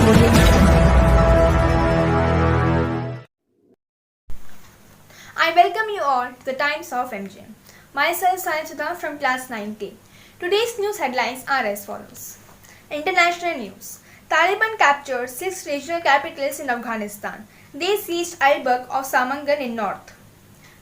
I welcome you all to the Times of MGM. Myself Sanchita from class 9K. Today's news headlines are as follows. International news. Taliban captured 6 regional capitals in Afghanistan. They seized Albuk of Samangan in north.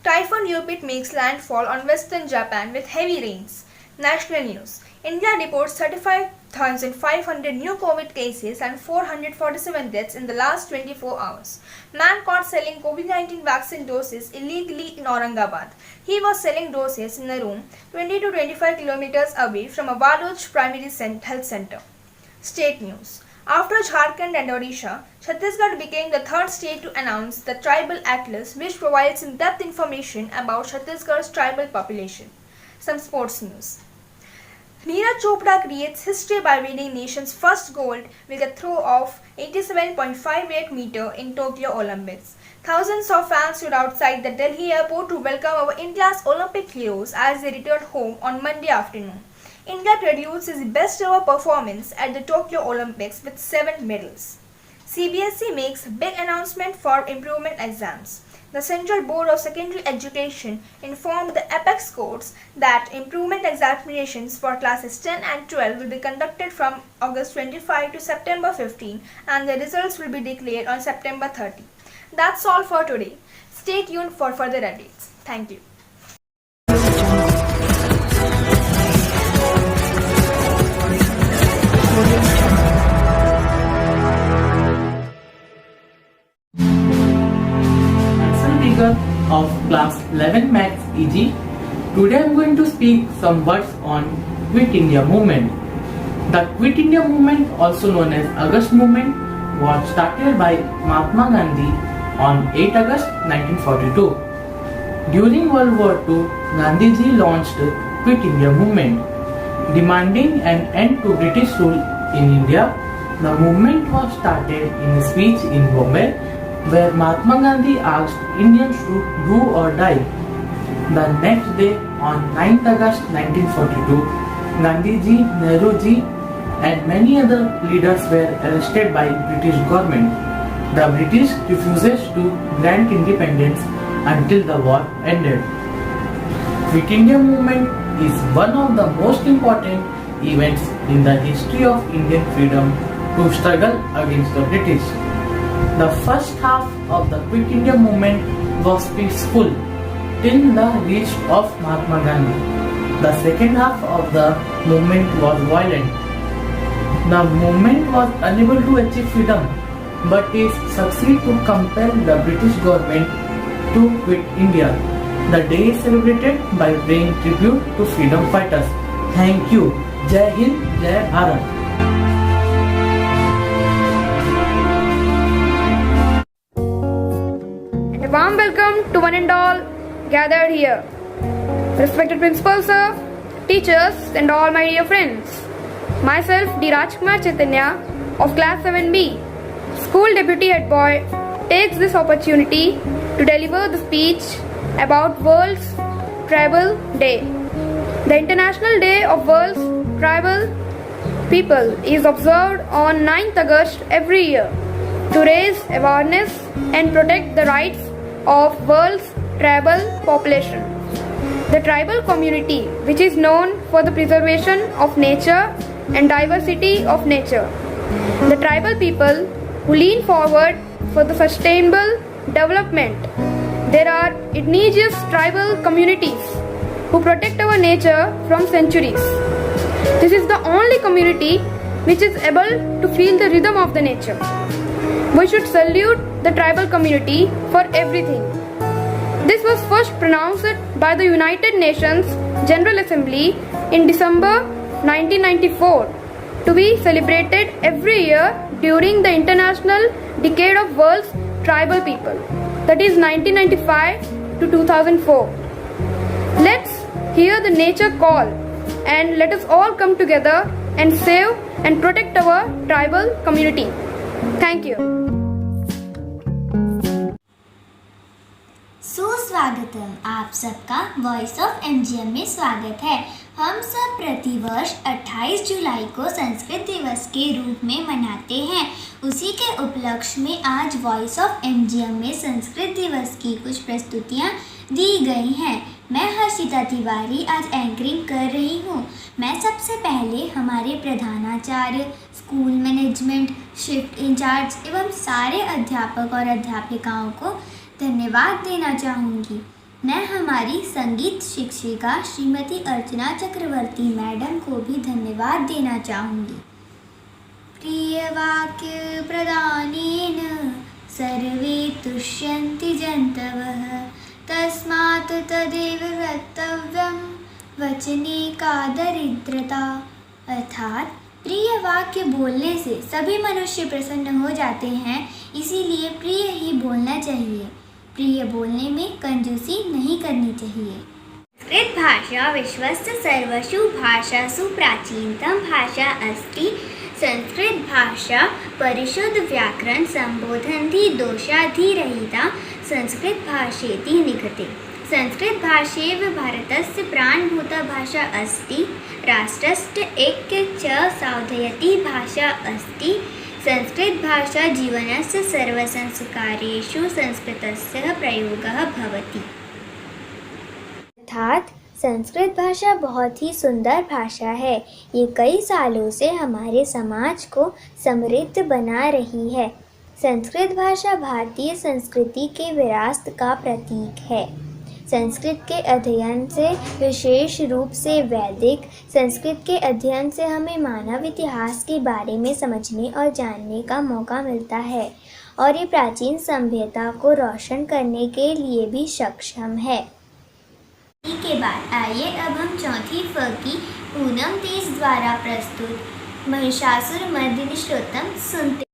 Typhoon Yupit makes landfall on western Japan with heavy rains. National news. India reports 35,500 new COVID cases and 447 deaths in the last 24 hours. Man caught selling COVID-19 vaccine doses illegally in Aurangabad. He was selling doses in a room 20 to 25 kilometers away from a Baluch primary health center. State news. After Jharkhand and Odisha, Chhattisgarh became the third state to announce the Tribal Atlas, which provides in-depth information about Chhattisgarh's tribal population. Some sports news. Neeraj Chopra creates history by winning nation's first gold with a throw of 87.58 meter in Tokyo Olympics. Thousands of fans stood outside the Delhi airport to welcome our India's Olympic heroes as they returned home on Monday afternoon. India produced its best ever performance at the Tokyo Olympics with 7 medals. CBSE makes big announcement for improvement exams. The Central Board of Secondary Education informed the apex courts that improvement examinations for classes 10 and 12 will be conducted from August 25 to September 15 and the results will be declared on September 30. That's all for today. Stay tuned for further updates. Thank you. Of class 11 Maths EG. Today I am going to speak some words on Quit India Movement. The Quit India Movement, also known as August Movement, was started by Mahatma Gandhi on 8 August 1942. During World War II, Gandhiji launched Quit India Movement, demanding an end to British rule in India. The movement was started in a speech in Bombay, where Mahatma Gandhi asked Indians to do or die. The next day, on 9th August 1942, Gandhiji, Nehruji and many other leaders were arrested by British government. The British refused to grant independence until the war ended. Quit India Movement is one of the most important events in the history of Indian freedom to struggle against the British. The first half of the Quit India Movement was peaceful till the reach of Mahatma Gandhi. The second half of the movement was violent. The movement was unable to achieve freedom, but it succeeded to compel the British government to quit India. The day is celebrated by paying tribute to freedom fighters. Thank you. Jai Hind, Jai Bharat. Warm welcome to one and all gathered here. Respected Principal Sir, teachers and all my dear friends. Myself D. Rajkumar Chaitanya of class 7B, School Deputy Head Boy, takes this opportunity to deliver the speech about World's Tribal Day. The International Day of World's Tribal People is observed on 9th August every year to raise awareness and protect the rights of world's tribal population. The tribal community, which is known for the preservation of nature and diversity of nature. The tribal people who lean forward for the sustainable development. There are indigenous tribal communities who protect our nature from centuries. This is the only community which is able to feel the rhythm of the nature. We should salute the tribal community for everything. This was first pronounced by the United Nations General Assembly in December 1994 to be celebrated every year during the International Decade of World's Tribal People, that is 1995 to 2004. Let's hear the nature call and let us all come together and save and protect our tribal community. Thank you. सुस्वागत स्वागतम। आप सबका voice of MGM में स्वागत है। हम सब प्रतिवर्ष 28 जुलाई को संस्कृत दिवस के रूप में मनाते हैं। उसी के उपलक्ष्य में आज वॉइस ऑफ एमजीएम में संस्कृत दिवस की कुछ प्रस्तुतियाँ दी गई हैं। मैं हर्षिता तिवारी आज एंकरिंग कर रही हूँ। मैं सबसे पहले हमारे प्रधानाचार्य, स्कूल मैनेजमेंट, शिफ्ट इंचार्ज एवं सारे अध्यापक और अध्यापिकाओं को धन्यवाद देना चाहूँगी। मैं हमारी संगीत शिक्षिका श्रीमती अर्चना चक्रवर्ती मैडम को भी धन्यवाद देना चाहूँगी। प्रिय वाक्य प्रदानेन सर्वे तुष्यन्ति जन्तवः तस्मात् तदेव वक्तव्यं वचने का दरिद्रता। अर्थात प्रिय वाक्य बोलने से सभी मनुष्य प्रसन्न हो जाते हैं, इसीलिए प्रिय ही बोलना चाहिए। प्रिय बोलने में कंजूसी नहीं करनी चाहिए। संस्कृत भाषा विश्वस्य सर्वसु भाषासु प्राचीनतम भाषा अस्ति। संस्कृत भाषा परिशुद्ध व्याकरण संबोधन्ति दोषाधिरहिता संस्कृत भाषेति निघते। संस्कृत भाषेव भारतस्य प्राणभूता भाषा अस्ति। राष्ट्रस्य ऐक्य च साधयति भाषा अस्ति। संस्कृत भाषा जीवनस्य सर्वसंस्कारेषु संस्कृतस्य प्रयोगः भवति। अर्थात संस्कृत भाषा बहुत ही सुंदर भाषा है। ये कई सालों से हमारे समाज को समृद्ध बना रही है। संस्कृत भाषा भारतीय संस्कृति के विरासत का प्रतीक है। संस्कृत के अध्ययन से, विशेष रूप से वैदिक संस्कृत के अध्ययन से हमें मानव इतिहास के बारे में समझने और जानने का मौका मिलता है और ये प्राचीन सभ्यता को रोशन करने के लिए भी सक्षम है। के बाद आइए अब हम चौथी फ की पूनम तेज द्वारा प्रस्तुत महिषासुर मर्दिनी श्लोकम सुनते।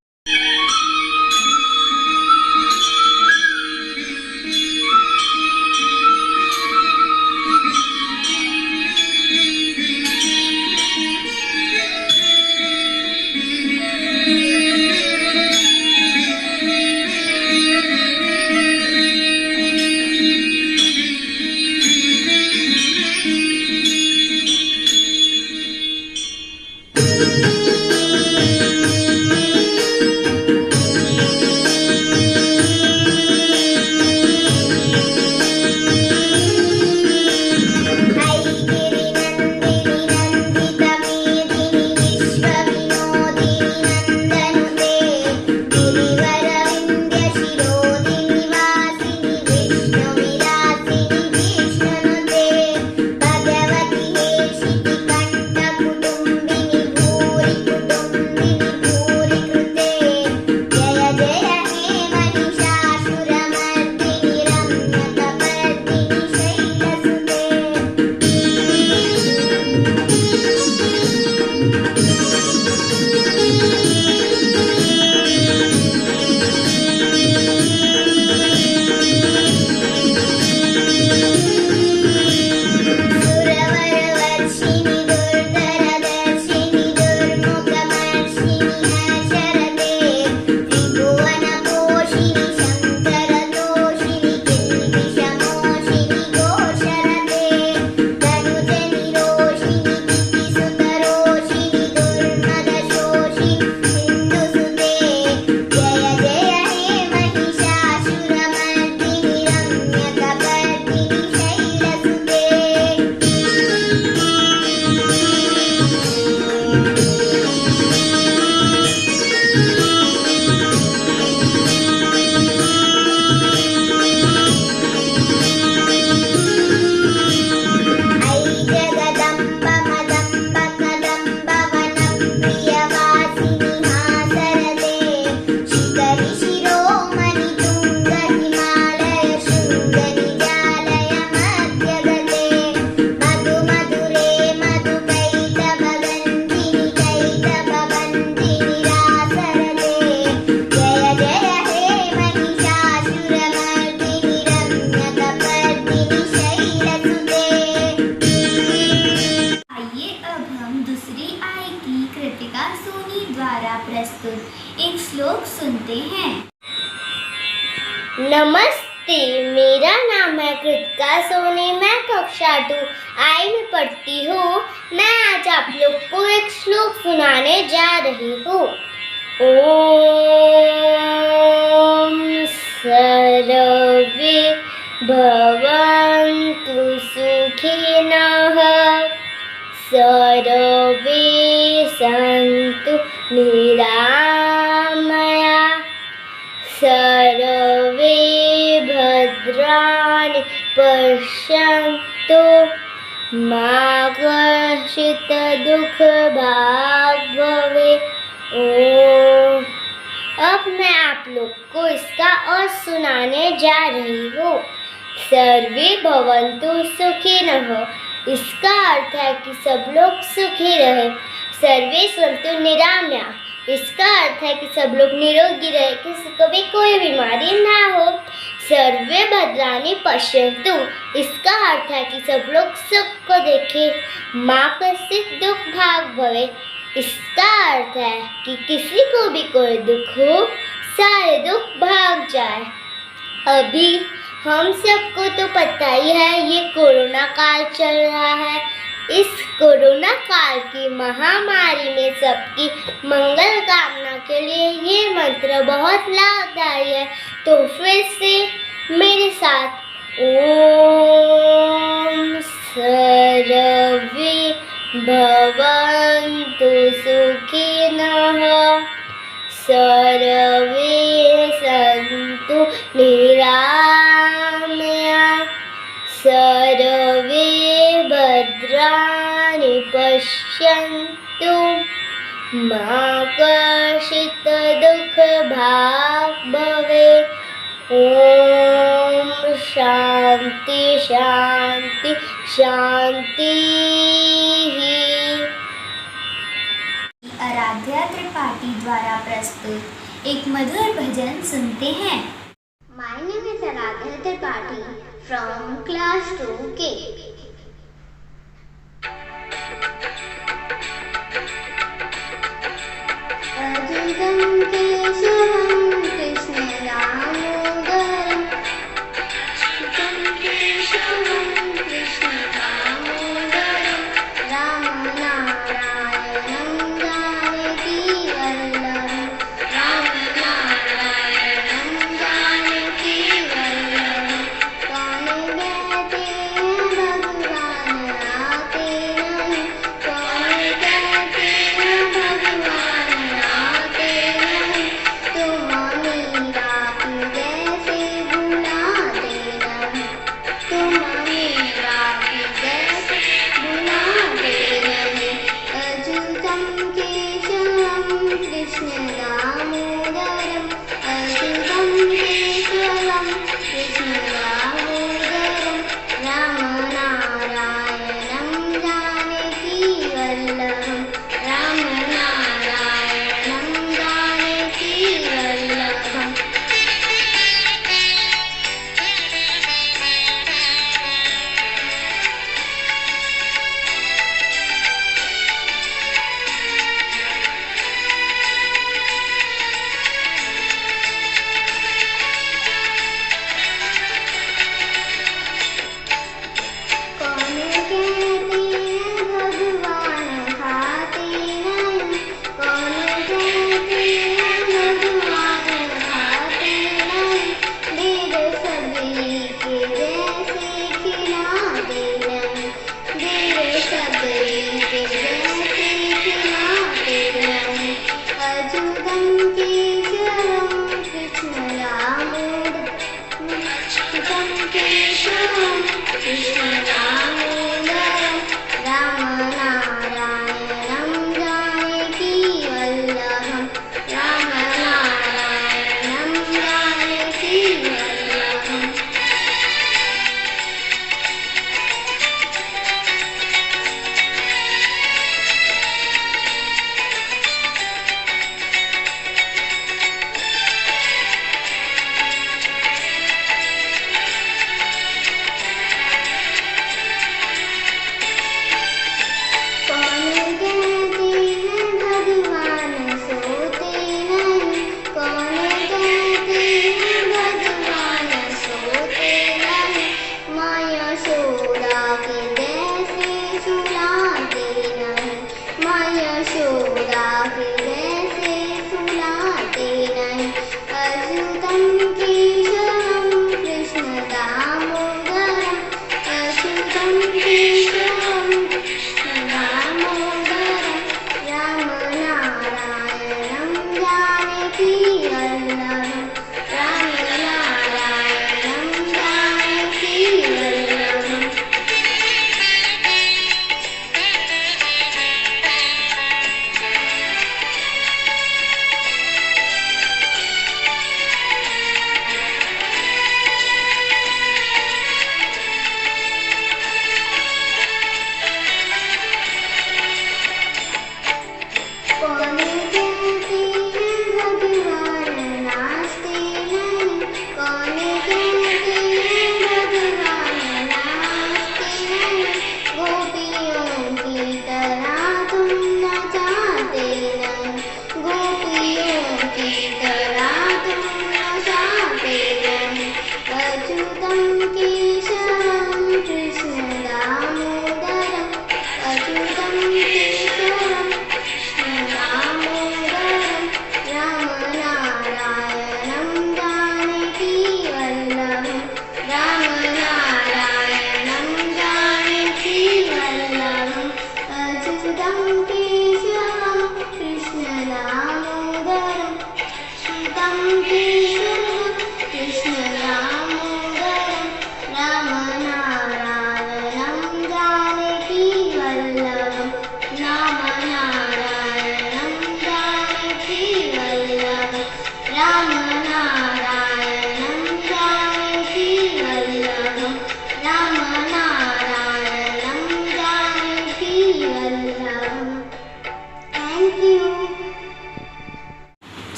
प्रस्तुत एक श्लोक सुनते हैं। नमस्ते नमस्ते, मेरा नाम है कृतिका सोनी। मैं कक्षा 2 आई में पढ़ती हूँ। मैं आज आप लोग को एक श्लोक सुनाने जा रही हूँ। ओम सर्वे भवन्तु सुखिनः सर्वे सन्तु निरामया सर्वे भद्राणि पश्यन्तु मा कश्चित् दुःखभाग् भवेत्। ओम। अब मैं आप लोग को इसका अर्थ सुनाने जा रही हूँ। सर्वे भवन्तु सुखिनः, इसका अर्थ है कि सब लोग सुखी रहे। सर्वे सन्तु निरामया, इसका अर्थ है कि सब लोग निरोगी रहे, किसी को भी कोई बीमारी ना हो। सर्वे भद्राणि पश्यन्तु, इसका अर्थ है कि सब लोग सुख को देखें। मा कश्चित् दुःख भाग् भवेत्, इसका अर्थ है कि किसी को भी कोई दुख हो, सारे दुख भाग जाए। अभी हम सबको तो पता ही है, ये कोरोना काल चल रहा है। इस कोरोना काल की महामारी में सबकी मंगल कामना के लिए ये मंत्र बहुत लाभदायी है। तो फिर से मेरे साथ ओम सर्वे भवन्तु सुखिनः सर्वे सन्तु निरामया सर्वे भद्राणि पश्यन्तु मा कश्चित् दुःखभाग् भवेत्। ओम शांति शांति शांति। आराध्या त्रिपाठी द्वारा प्रस्तुत एक मधुर भजन सुनते हैं। My name is Aradhya Tripathi from class 2K. अच्युतं केशवं कृष्ण दामोदरं अच्युतं केशवं कृष्ण दामोदरं रामनारायणं जानकी वल्लभं रामनारायणं जानकी वल्लभं। कौन कहते हैं भगवान आते नहीं, कौन कहते हैं भगवान आते नहीं, तुम मीरा की जैसे बुलाते नहीं, तुम मीरा की जैसे बुलाते नहीं। अच्युतं केशवं कृष्ण दामोदरं अच्युतं केशवं कृष्ण दामोदरं रामनारायणं जानकी वल्लभं रामनारायणं जानकी वल्लभम्। कौन कहते हैं भगवान खाते नहीं, कौन कहते हैं भगवान खाते नहीं, देर सबरी के जैसे खिलाते नहीं, देर सबरी के जैसे खिलाते नहीं। अच्युतं केशवं कृष्ण दामोदरं अच्युतं केशवं कृष्ण दामोदरं रामनारायणं जानकी वल्लभं रामनारायणं जानकी वल्लभम्। जानकी वल्लभं राम नारायणं जानकी वल्लभम् कौन कहती है भगवान नाचते नहीं, कौन कहती है भगवान नाचते नहीं, गोपियों की तरह तुम नचाते नहीं, गोपियों की तरह तुम नचाते नहीं, अच्युतं केशवं कृष्ण दामोदरं, अच्युतं केशवं दामोदरं रामनारायणं जानकी वल्लभं रामनारायणं जानकी वल्लभम् अच्युतं केशवं कृष्णदामोदरं अच्युतं केशवं कृष्णदामोदरं रामनारायणं जानकी वल्लभं रामनारायणं जानकी वल्लभं रामनारायणं जानकी वल्लभं रामनारायणं जानकी वल्लभम् थैंक यू।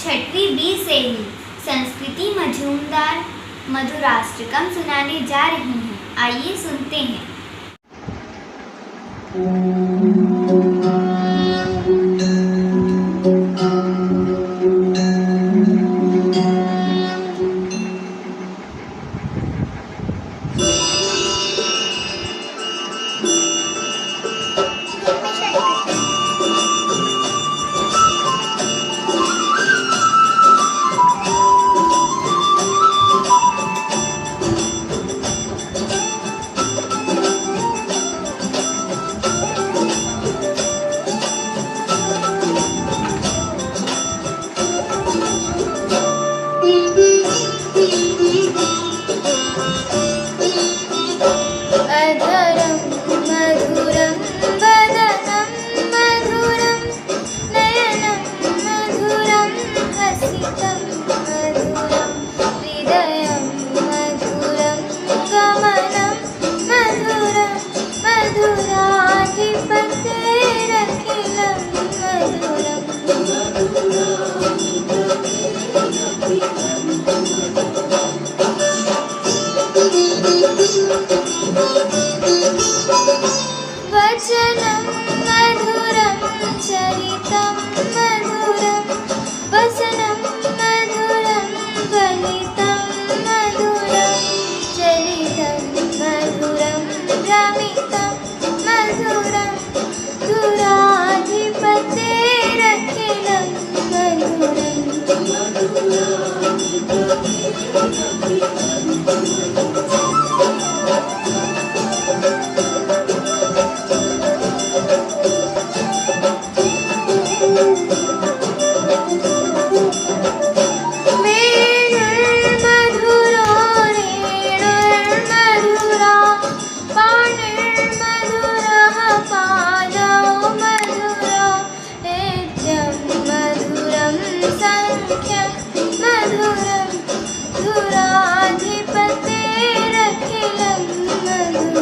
छठवीं बी सहेली संस्कृति मजूमदार मधुराष्टकम सुनाने जा रही हैं। आइए सुनते हैं। अधरं मधुरं वदनं मधुरं नयनं मधुरं हसितं मधुरं हृदयं मधुरं गमनं मधुरं मधुराधिपतेरखिलं मधुरम् वचनं मधुरं चरितं मधुरं वसनं मधुरं फलितं मधुरं चलितं मधुरं भ्रमितं मधुरं धुराधिपतेरखिलं मधुरम् वेणुर्मधुरो रेणुर्मधुरा पाणिर्मधुरः पादौ मधुरो नित्यं मधुरं सख्यं मधुरं धुराधिपतेरखिलं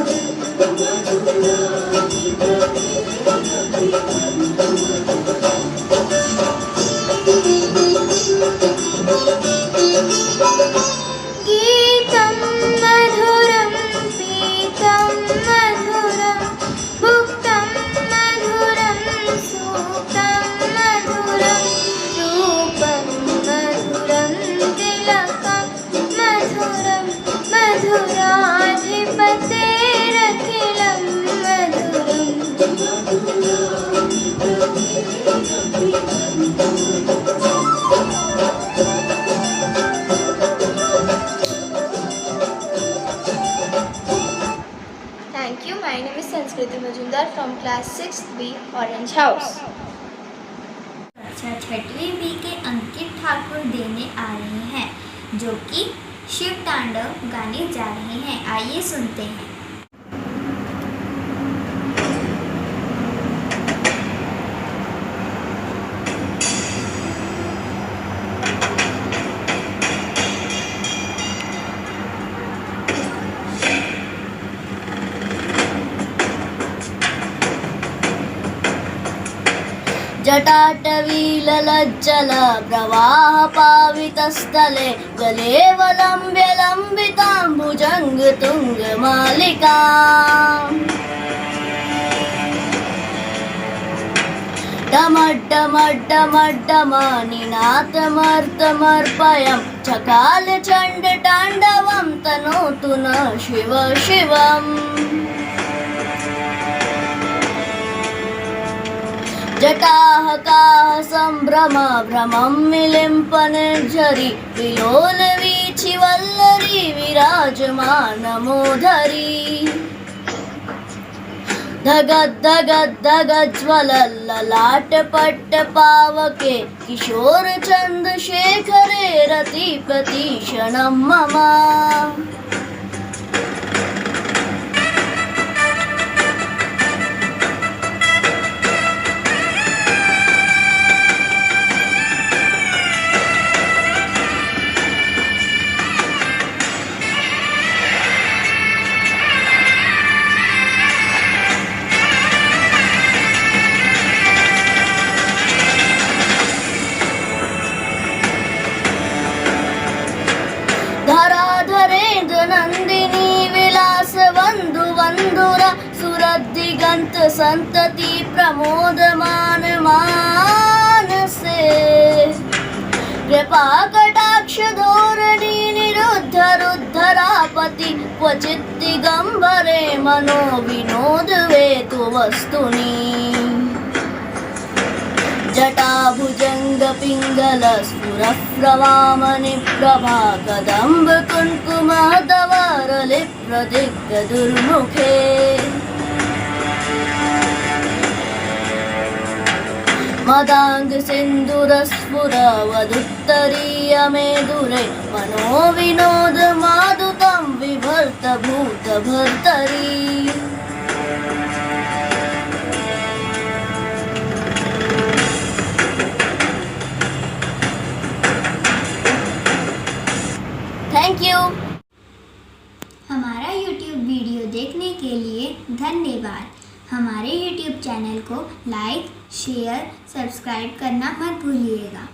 गीतं मधुरं पीतं मधुरं भुक्तं मधुरं सूक्तं मधुरं रूपं मधुरं तिलकं मधुरं मधुराधिपतेरखिलं मधुरम् Thank you. My name is Sanskriti Majumdar from class 6B, Orange House. छठवीं बी के अंकित ठाकुर देने आ रहे हैं, जो कि शिव तांडव गाने जा रहे हैं। आइए सुनते हैं। जटाटवीललज्जल प्रवाहपावितस्थले गलेवलम्ब्य लम्बिताम्बुजङ्गतुङ्गमालिका डमड्डमड्डमड्डमानिनाथमर्तमर्पयं चकालचण्डताण्डवं तनोतु न शिव शिवम्। जटाः काः सम्भ्रम भ्रमं विलिम्पनिर्झरि विलोलवीचिवल्लरी विराजमानमोधरी धगद्धगद्धगज्ज्वलल्ललाटपट्टपावके किशोरचन्द्रशेखरे रतिप्रतीक्षणं मम। धराधरेन्द्र नंदिनी विलास वंदु वंदुर सुरदिगंत संतति प्रमोदमान मानसे कृपा कटाक्ष धोरणी निरुद्ध रुद्धरापति क्वचित् दिगंबरे मनो विनोद वेतु वस्तुनि जटाभुजंग पिंगल स्फुरप्रवामनि प्रभा कदम्ब कुंकुमधवर लिप्रदिग्ध दुर्मुखे मदांग सिंदूर स्फुर वदुत्तरीय मेदुरे मनो विनोद मादुतं विभर्त भूत भर्तरी। Thank you. हमारा YouTube वीडियो देखने के लिए धन्यवाद। हमारे YouTube चैनल को लाइक, शेयर, सब्सक्राइब करना मत भूलिएगा।